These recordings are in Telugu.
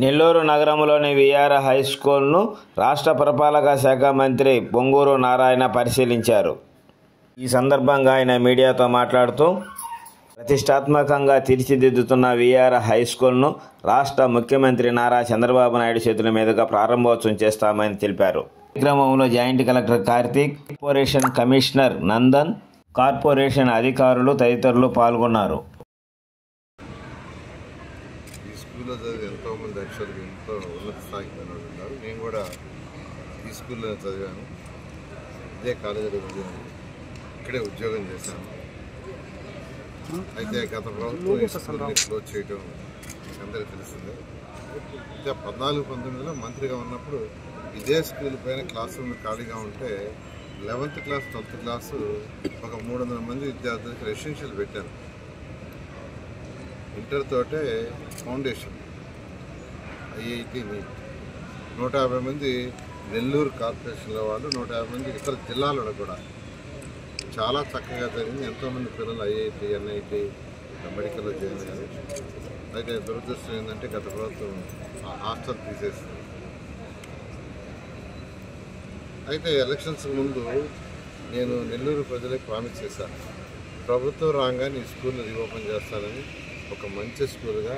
నెల్లూరు నగరంలోని విఆర్ హై స్కూల్ను రాష్ట్ర పురపాలక శాఖ మంత్రి పొంగూరు నారాయణ పరిశీలించారు. ఈ సందర్భంగా ఆయన మీడియాతో మాట్లాడుతూ, ప్రతిష్టాత్మకంగా తీర్చిదిద్దుతున్న విఆర్ హై స్కూల్ను రాష్ట్ర ముఖ్యమంత్రి నారా చంద్రబాబు నాయుడు చేతుల మీదుగా ప్రారంభోత్సవం చేస్తామని తెలిపారు. కార్యక్రమంలో joint collector Karthik, corporation commissioner Nandan, corporation అధికారులు తదితరులు పాల్గొన్నారు. ఈ స్కూల్లో చదివి ఎంతోమంది యాక్చువల్గా ఎంతో ఉన్నత స్థాయికి పైన ఉన్నారు. నేను కూడా ఈ స్కూల్లో చదివాను, ఇదే కాలేజీలో చదివాను, ఇక్కడే ఉద్యోగం చేశాను. అయితే గత ప్రభుత్వం ఈ స్కూల్ని క్లోజ్ చేయడం అందరికీ తెలిసిందే. అయితే 14-19లో మంత్రిగా ఉన్నప్పుడు ఇదే స్కూల్ పైన క్లాస్ రూమ్ ఖాళీగా ఉంటే 11th క్లాస్ 12th క్లాసు ఒక 300 మంది విద్యార్థులకి రెసిడెన్షియల్ పెట్టాను. ఇంటర్ తోటే ఫౌండేషన్, ఐఐటి, నీట్. 150 మంది నెల్లూరు కార్పొరేషన్లో వాళ్ళు, 150 మంది ఇతర జిల్లాలలో కూడా చాలా చక్కగా జరిగింది. ఎంతోమంది పిల్లలు ఐఐటి, ఎన్ఐటి, మెడికల్లో జాయిన్ అయ్యారు. అయితే దురదృష్టం ఏంటంటే గత ప్రభుత్వం ఆ హాస్టల్ తీసేస్తుంది. అయితే ఎలక్షన్స్ ముందు నేను నెల్లూరు ప్రజలకు ప్రామిస్ చేశాను, ప్రభుత్వం రాగానే ఈ స్కూల్ని రీఓపెన్ చేస్తానని. ఒక మంచి స్కూల్గా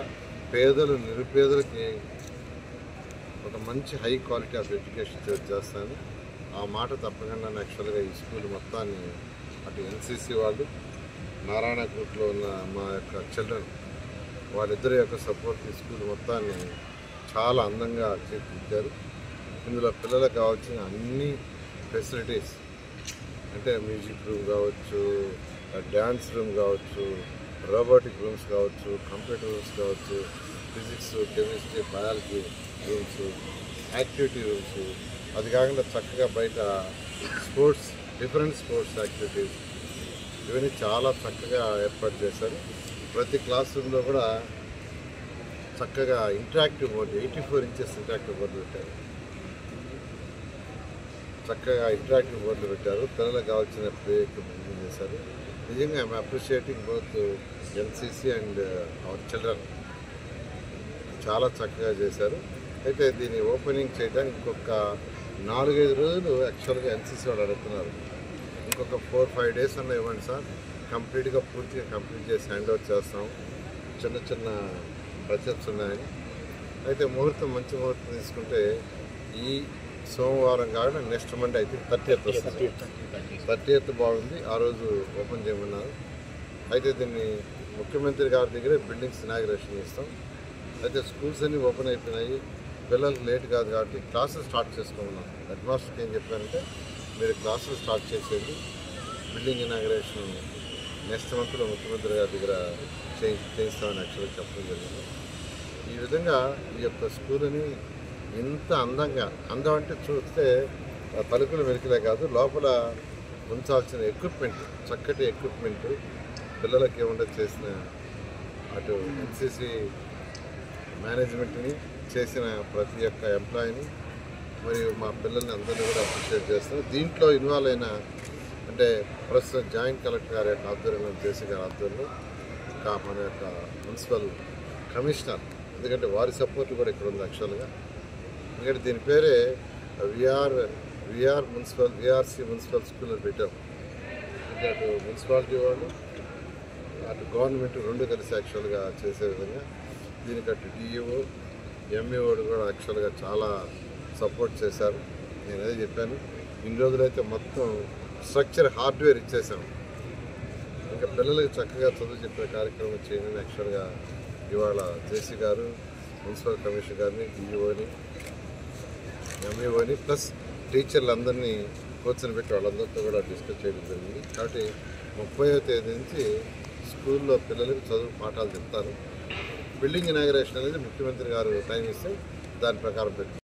పేదలు, నిరుపేదలకి ఒక మంచి హై క్వాలిటీ ఆఫ్ ఎడ్యుకేషన్ చేస్తాను. ఆ మాట తప్పకుండా యాక్చువల్గా ఈ స్కూల్ మొత్తాన్ని అటు ఎన్సీసీ వాళ్ళు, నారాయణ గ్రూప్లో ఉన్న మా యొక్క చిల్డ్రన్, వాళ్ళిద్దరి యొక్క సపోర్ట్ ఈ స్కూల్ మొత్తాన్ని చాలా అందంగా తీర్చిదిద్దారు. ఇందులో పిల్లలకు కావాల్సిన అన్ని ఫెసిలిటీస్, అంటే మ్యూజిక్ రూమ్ కావచ్చు, డ్యాన్స్ రూమ్ కావచ్చు, రోబోటిక్ రూమ్స్ కావచ్చు, కంప్యూటర్ రూమ్స్ కావచ్చు, physics, chemistry, biology rooms, activity rooms, అది కాకుండా చక్కగా బయట స్పోర్ట్స్, డిఫరెంట్ స్పోర్ట్స్ యాక్టివిటీస్, ఇవన్నీ చాలా చక్కగా ఏర్పాటు చేశారు. ప్రతి క్లాస్ రూమ్లో కూడా చక్కగా interactive board, 84 inches interactive board పెట్టారు. చక్కగా ఇంటరాక్టివ్ బోర్డులు పెట్టారు. పిల్లలకు కావాల్సిన ప్లే ఎక్విప్మెంట్ చేశారు. నిజంగా I'm appreciating both NCC and our children. చాలా చక్కగా చేశారు. అయితే దీన్ని ఓపెనింగ్ చేయడానికి ఇంకొక 4-5 రోజులు యాక్చువల్గా ఎన్సీసీ వాళ్ళు అడుగుతున్నారు. ఇంకొక 4-5 డేస్ అన్న ఇవ్వండి సార్, కంప్లీట్గా పూర్తిగా కంప్లీట్ చేసి హ్యాండ్ ఓవర్ చేస్తాం. చిన్న చిన్న బడ్జెట్స్ ఉన్నాయని. అయితే ముహూర్తం, మంచి ముహూర్తం తీసుకుంటే ఈ సోమవారం కాకుండా నెక్స్ట్ మండే అయితే 30th వస్తుంది. 30th బాగుంది, ఆ రోజు ఓపెన్ చేయమన్నారు. అయితే దీన్ని ముఖ్యమంత్రి గారి దగ్గరే బిల్డింగ్స్ ఇనాగ్రేషన్ చేస్తాం. అయితే స్కూల్స్ అన్నీ ఓపెన్ అయిపోయినాయి, పిల్లలకు లేట్ కాదు కాబట్టి క్లాసులు స్టార్ట్ చేసుకోమన్నాం. హెడ్ మాస్టర్కి ఏం చెప్పారంటే, మీరు క్లాసులు స్టార్ట్ చేసేది, బిల్డింగ్ ఇనాగ్రేషన్ నెక్స్ట్ మంత్లో ముఖ్యమంత్రి గారి దగ్గర చేయిస్తామని యాక్చువల్గా చెప్పడం జరిగింది. ఈ విధంగా ఈ యొక్క స్కూల్ని ఇంత అందంగా, అందం అంటే చూస్తే పలుకులు వెలికిలే కాదు, లోపల ఉంచాల్సిన ఎక్విప్మెంట్, చక్కటి ఎక్విప్మెంట్, పిల్లలకి ఏముండదు చేసిన అటు ఎన్సీసీ మేనేజ్మెంట్ని, చేసిన ప్రతి ఒక్క ఎంప్లాయీని మరియు మా పిల్లల్ని అందరినీ కూడా అప్రిషియేట్ చేస్తాను. దీంట్లో ఇన్వాల్వ్ అయిన, అంటే ప్రస్తుతం జాయింట్ కలెక్టర్ గారి యొక్క ఆధ్వర్యంలో, జేసీ గారి ఆధ్వర్యంలో, మన యొక్క మున్సిపల్ కమిషనర్, ఎందుకంటే వారి సపోర్ట్ కూడా ఇక్కడ ఉంది యాక్చువల్గా. ఎందుకంటే దీని పేరే విఆర్సీ మున్సిపల్ స్కూల్ అని పెట్టాం. అంటే అటు మున్సిపాలిటీ వాళ్ళు, అటు గవర్నమెంట్ రెండు కలిసి యాక్చువల్గా చేసే విధంగా దీనికి అటు డిఈఓ, ఎంఈఓ కూడా యాక్చువల్గా చాలా సపోర్ట్ చేశారు. నేను అదే చెప్పాను, ఇన్ని రోజులైతే మొత్తం స్ట్రక్చర్, హార్డ్వేర్ ఇచ్చేసాము. ఇంకా పిల్లలకి చక్కగా చదువు చెప్పే కార్యక్రమం చేయండి యాక్చువల్గా ఇవాళ జేసీ గారు, మున్సిపల్ కమిషనర్ గారిని, డిఈఓని, ఎంఈఓని ప్లస్ టీచర్లందరినీ కూర్చొని వాళ్ళందరితో కూడా డిస్కస్ చేయడం జరిగింది. కాబట్టి 30వ తేదీ నుంచి స్కూల్లో పిల్లలకు చదువు పాఠాలు చెప్తారు. బిల్డింగ్ ఇనాగ్రేషన్ అనేది ముఖ్యమంత్రి గారు టైం ఇస్తే దాని ప్రకారం పెట్టి